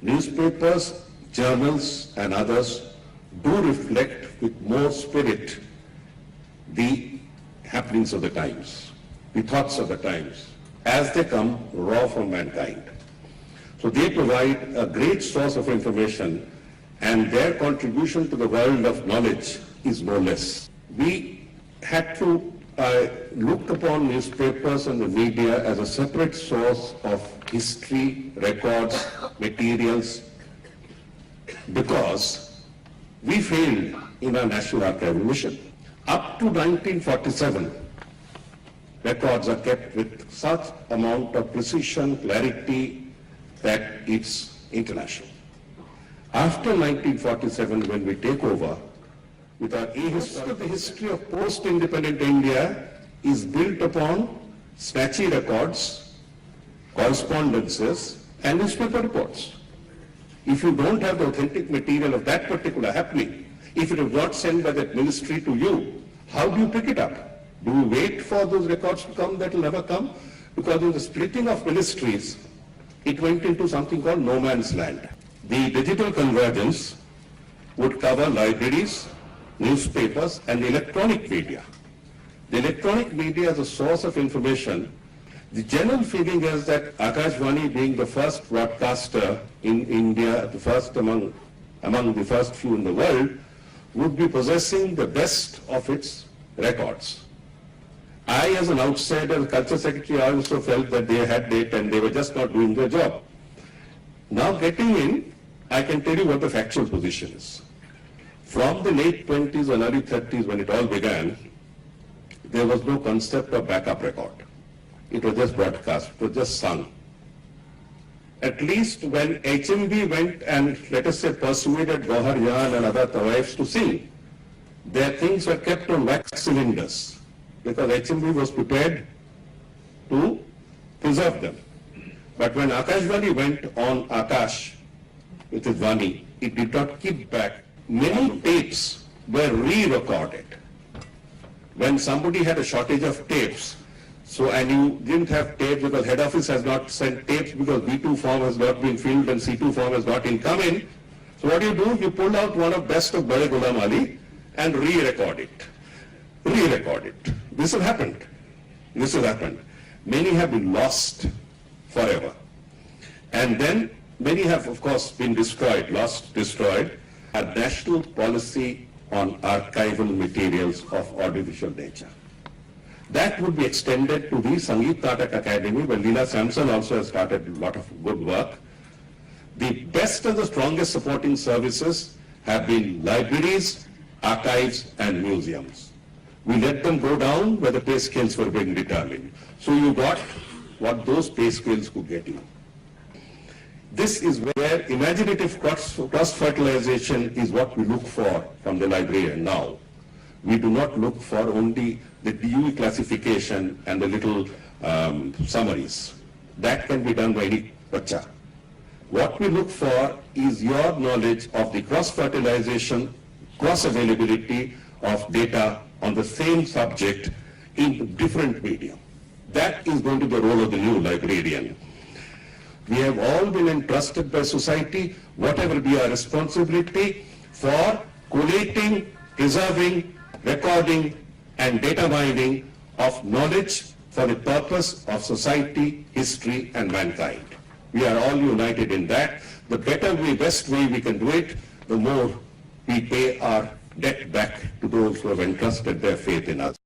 Newspapers, journals and others do reflect with more spirit the happenings of the times, the thoughts of the times, as they come raw from mankind. So they provide a great source of information, and their contribution to the world of knowledge is no less. We had to look upon newspapers and the media as a separate source of history, records, materials, because we failed in our national archival mission. Up to 1947, records are kept with such amount of precision, clarity, that it's international. After 1947, when we take over, with our e-history, the history of post-independent India is built upon snatchy records, correspondences, and newspaper reports. If you don't have the authentic material of that particular happening, if it is not sent by that ministry to you, how do you pick it up? Do you wait for those records to come? That will never come, because in the splitting of ministries, it went into something called no man's land. The digital convergence would cover libraries, newspapers, and electronic media. The electronic media is a source of information. The general feeling is that Akashvani, being the first broadcaster in India, the first among the first few in the world, would be possessing the best of its records. I, as an outsider, the culture secretary, I also felt that they had data and they were just not doing their job. Now getting in, I can tell you what the factual position is. From the late 20s and early 30s, when it all began, there was no concept of backup record. It was just broadcast, it was just sung. At least when HMV went and, let us say, persuaded Gauhar Jan and other Tawaifs to sing, their things were kept on wax cylinders, because HMV was prepared to preserve them. But when Akashvani went on Akash with his Vani, it did not keep back. Many tapes were re-recorded. When somebody had a shortage of tapes, and you didn't have tapes because head office has not sent tapes because B2 form has not been filled and C2 form has not come in. So what do? You pull out one of best of Bade Ghulam Ali and re-record it. Re-record it. This has happened. This has happened. Many have been lost forever. And then many have, of course, been destroyed, lost, destroyed. A national policy on archival materials of audiovisual nature. That would be extended to the Sangeet Natak Academy, where Leela Samson also has started a lot of good work. The best and the strongest supporting services have been libraries, archives, and museums. We let them go down where the pay scales were being determined. So you got what those pay scales could get you. This is where imaginative cross-fertilization is what we look for from the librarian now. We do not look for only the DUE classification and the little summaries. That can be done by any bacha. What we look for is your knowledge of the cross-fertilization, cross-availability of data on the same subject in different media. That is going to be the role of the new librarian. We have all been entrusted by society, whatever be our responsibility, for collating, preserving, recording, and data mining of knowledge for the purpose of society, history, and mankind. We are all united in that. The better way, best way we can do it, the more we pay our debt back to those who have entrusted their faith in us.